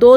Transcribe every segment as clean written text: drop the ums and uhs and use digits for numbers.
2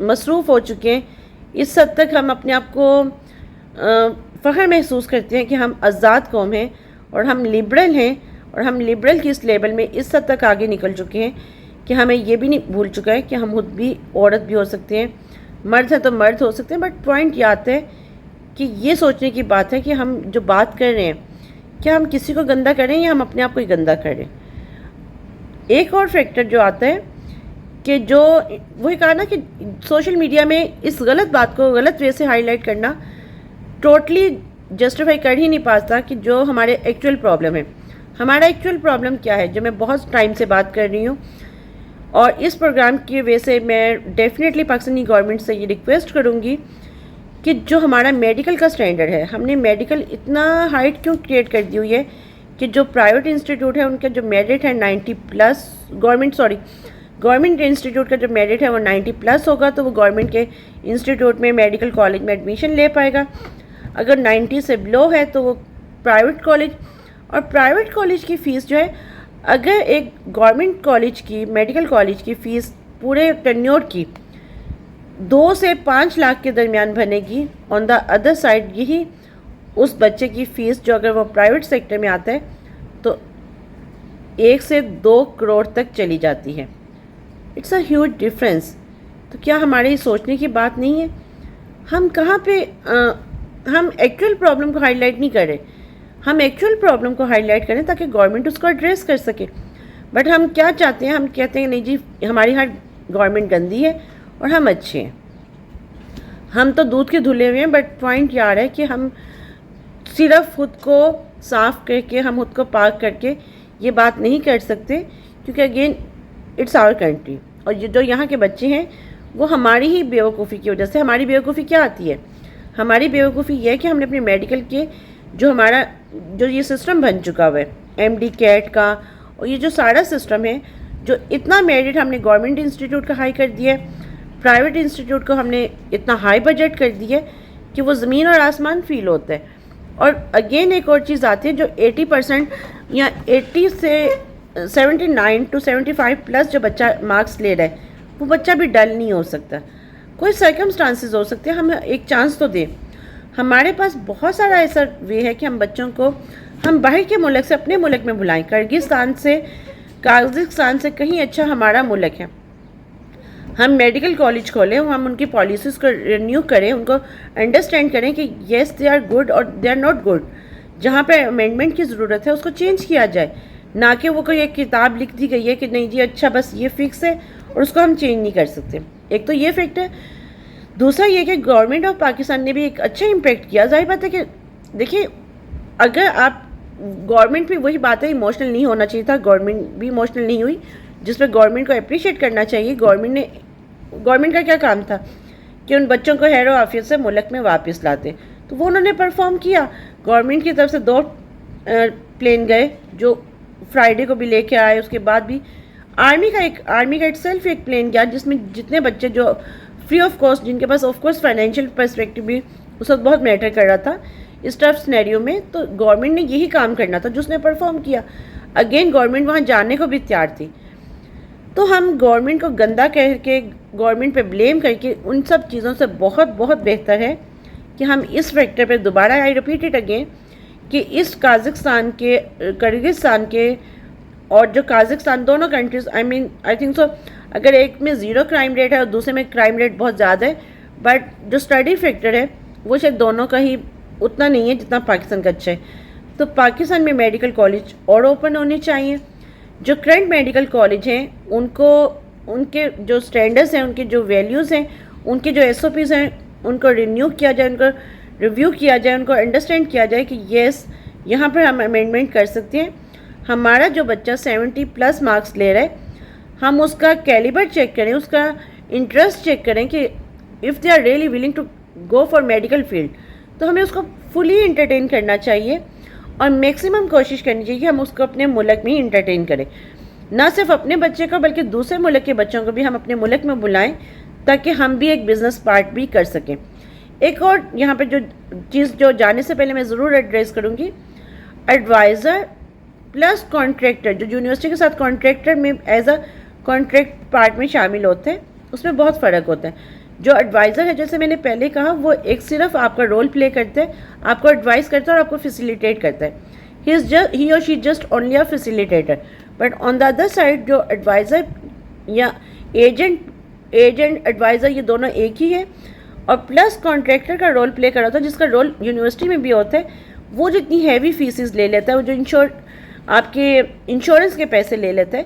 مصروف ہو چکے ہیں، اس حد تک ہم اپنے آپ کو فخر محسوس کرتے ہیں کہ ہم آزاد قوم ہیں اور ہم لبرل ہیں، اور ہم لبرل کی اس لیبل میں اس حد تک آگے نکل چکے ہیں کہ ہمیں یہ بھی نہیں بھول چکا ہے کہ ہم خود بھی عورت بھی ہو سکتے ہیں، مرد ہیں تو مرد ہو سکتے ہیں. بٹ پوائنٹ یہ آتا ہے کہ یہ سوچنے کی بات ہے کہ ہم جو بات کر رہے ہیں کیا ہم کسی کو گندا کریں یا ہم اپنے آپ کو ہی گندا کریں. ایک اور فیکٹر جو آتا ہے کہ جو وہی کہا نا کہ سوشل میڈیا میں اس غلط بات کو غلط وے سے ہائی لائٹ کرنا ٹوٹلی جسٹیفائی کر ہی نہیں پاتا کہ جو ہمارے ایکچوئل پرابلم ہے. ہمارا ایکچوئل پرابلم کیا ہے جو میں بہت ٹائم سے بات کر رہی ہوں، اور اس پروگرام کی وجہ سے میں ڈیفینیٹلی پاکستانی گورنمنٹ سے یہ ریکویسٹ کروں گی کہ جو ہمارا میڈیکل کا سٹینڈرڈ ہے، ہم نے میڈیکل اتنا ہائٹ کیوں کریٹ کر دی ہوئی ہے کہ جو پرائیویٹ انسٹیٹیوٹ ہے ان کا جو میرٹ ہے 90+، گورنمنٹ انسٹیٹیوٹ کا جو میرٹ ہے وہ 90+ ہوگا تو وہ گورنمنٹ کے انسٹیٹیوٹ میں میڈیکل کالج میں ایڈمیشن لے پائے گا. اگر 90 سے بلو ہے تو وہ پرائیویٹ کالج، اور پرائیویٹ کالج کی فیس جو ہے اگر ایک گورنمنٹ کالج کی میڈیکل کالج کی فیس پورے ٹینیور کی 2 سے 5 لاکھ کے درمیان بنے گی، آن دا ادر سائڈ یہی اس بچے کی فیس جو اگر وہ پرائیویٹ سیکٹر میں آتا ہے تو 1 سے 2 کروڑ تک چلی جاتی ہے. It's a huge difference. تو کیا ہمارے سوچنے کی بات نہیں ہے؟ ہم کہاں پہ ہم ایکچوئل پرابلم کو ہائی لائٹ نہیں کر رہے، ہم ایکچوئل پرابلم کو ہائی لائٹ کریں تاکہ گورنمنٹ اس کو ایڈریس کر سکے. بٹ ہم کیا چاہتے ہیں؟ ہم کہتے ہیں نہیں جی ہماری ہر گورنمنٹ گندی ہے اور ہم اچھے ہیں. ہم تو دودھ کے دھلے ہوئے ہیں، بٹ پوائنٹ یہ آ رہا ہے کہ ہم صرف خود کو صاف کر کے، ہم خود کو پاک کر کے یہ بات نہیں کر سکتے، کیونکہ اگین اٹس آور کنٹری. اور یہ جو یہاں کے بچے ہیں وہ ہماری ہی بیوقوفی کی وجہ سے، ہماری بیوقوفی کیا آتی ہے؟ ہماری بیوقوفی یہ ہے کہ ہم نے اپنے میڈیکل کے جو ہمارا جو یہ سسٹم بن چکا ہوا ہے ایم ڈی کیٹ کا، اور یہ جو سارا سسٹم ہے جو اتنا میرٹ ہم نے گورنمنٹ انسٹیٹیوٹ کا ہائی کر دیا ہے، پرائیویٹ انسٹیٹیوٹ کو ہم نے اتنا ہائی بجٹ کر دیا ہے کہ وہ زمین اور آسمان فیل ہوتا ہے. اور اگین ایک اور چیز آتی ہے جو 80% یا 80 سے 79 to 75+ جو بچہ مارکس لے رہا ہے وہ بچہ بھی ڈل نہیں ہو سکتا. کوئی سرکمسٹانسز ہو سکتے ہیں، ہم ایک چانس تو دیں. ہمارے پاس بہت سارا ایسا وے ہے کہ ہم بچوں کو ہم باہر کے ملک سے اپنے ملک میں بلائیں. کرگزستان سے، قازقستان سے کہیں اچھا ہمارا ملک ہے. ہم میڈیکل کالج کھولیں، ہم ان کی پالیسیز کو رینیو کریں، ان کو انڈرسٹینڈ کریں کہ یس دے آر گڈ اور دے آر ناٹ گڈ. جہاں پہ امینڈمنٹ کی ضرورت ہے اس کو چینج کیا جائے، نہ کہ وہ کوئی ایک کتاب لکھ دی گئی ہے کہ نہیں جی اچھا بس یہ فکس ہے اور اس کو ہم چینج نہیں کر سکتے. ایک تو یہ فیکٹ ہے. دوسرا یہ کہ گورنمنٹ آف پاکستان نے بھی ایک اچھا امپیکٹ کیا. ظاہر بات ہے کہ دیکھیے اگر آپ گورنمنٹ بھی وہی بات ہے ایموشنل نہیں ہونا چاہیے تھا، گورنمنٹ بھی ایموشنل نہیں ہوئی، جس پہ گورنمنٹ کو اپریشیٹ کرنا چاہیے. گورنمنٹ کا کیا کام تھا کہ ان بچوں کو خیر و عافیت سے ملک میں واپس لاتے، تو وہ انہوں نے پرفارم کیا. گورنمنٹ کی طرف سے 2 پلین گئے جو فرائیڈے کو بھی لے کے آئے، اس کے بعد بھی آرمی کا اٹ سیلف ایک پلین گیا جس میں جتنے بچے جو فری آف کاسٹ، جن کے پاس آف کورس فائنینشیل پرسپیکٹو بھی اس وقت بہت میٹر کر رہا تھا اس ٹف سینیریو میں، تو گورنمنٹ نے یہی کام کرنا تھا جو اس نے پرفارم کیا. اگین گورنمنٹ وہاں جانے کو بھی تیار تھی. تو ہم گورنمنٹ کو گندا کہہ کے، گورنمنٹ پہ بلیم کر کے، ان سب چیزوں سے بہت بہت بہتر ہے کہ ہم اس فیکٹر پہ دوبارہ آئی ریپیٹ اٹ اگین کہ اس قازقستان کے، کرگزستان کے اور جو قازقستان دونوں کنٹریز آئی تھنک سو اگر ایک میں 0 کرائم ریٹ ہے اور دوسرے میں کرائم ریٹ بہت زیادہ ہے، بٹ جو اسٹڈی فیکٹر ہے وہ شاید دونوں کا ہی اتنا نہیں ہے جتنا پاکستان کا اچھا ہے. تو پاکستان میں میڈیکل کالج اور اوپن ہونے چاہیے. جو کرنٹ میڈیکل کالج ہیں ان کو ان کے جو اسٹینڈرڈس ہیں، ان کے جو ویلیوز ہیں، ان کے جو SOPs ہیں ان کو رینیو کیا جائے، ان کو ریویو کیا جائے، ان کو انڈرسٹینڈ کیا جائے کہ یس یہاں پر ہم امینڈمنٹ کر سکتے ہیں. ہمارا جو بچہ 70+ مارکس لے رہا ہے ہم اس کا کیلیبر چیک کریں، اس کا انٹرسٹ چیک کریں کہ if they are really willing to go for medical field تو ہمیں اس کو فلی انٹرٹین کرنا چاہیے اور میکسیمم کوشش کرنی چاہیے کہ ہم اس کو اپنے ملک میں ہی انٹرٹین کریں. نہ صرف اپنے بچے کو بلکہ دوسرے ملک کے بچوں کو بھی ہم اپنے ملک میں بلائیں تاکہ ہم بھی ایک بزنس پارٹ بھی کر سکیں. ایک اور یہاں پہ جو چیز جو جانے سے پہلے میں ضرور ایڈریس کروں گی، ایڈوائزر پلس کانٹریکٹر جو یونیورسٹی کے ساتھ کانٹریکٹر میں ایز اے کانٹریکٹ پارٹ میں شامل ہوتے ہیں، اس میں بہت فرق ہوتا ہے. جو ایڈوائزر ہے جیسے میں نے پہلے کہا وہ ایک صرف آپ کا رول پلے کرتا ہے, آپ کو ایڈوائز کرتا ہے اور آپ کو فیسیلیٹیٹ کرتا ہے. ہی اور she just only a facilitator. But on the other side جو ایڈوائزر یا ایجنٹ ایڈوائزر یہ دونوں ایک ہی ہے, اور پلس کانٹریکٹر کا رول پلے کر رہا ہوتا ہے جس کا رول یونیورسٹی میں بھی ہوتا ہے. وہ جو اتنی ہیوی فیسز لے لیتا ہے, وہ جو آپ کے انشورنس کے پیسے لے لیتا ہے,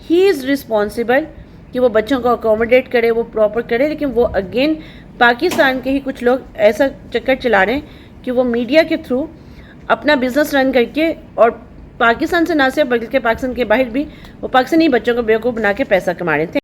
ہی از رسپانسبل کہ وہ بچوں کو اکوموڈیٹ کرے, وہ پراپر کرے. لیکن وہ اگین پاکستان کے ہی کچھ لوگ ایسا چکر چلا رہے ہیں کہ وہ میڈیا کے تھرو اپنا بزنس رن کر کے, اور پاکستان سے نہ صرف بلکہ پاکستان کے باہر بھی وہ پاکستانی بچوں کو بیوقوف بنا کے پیسہ کما رہے تھے.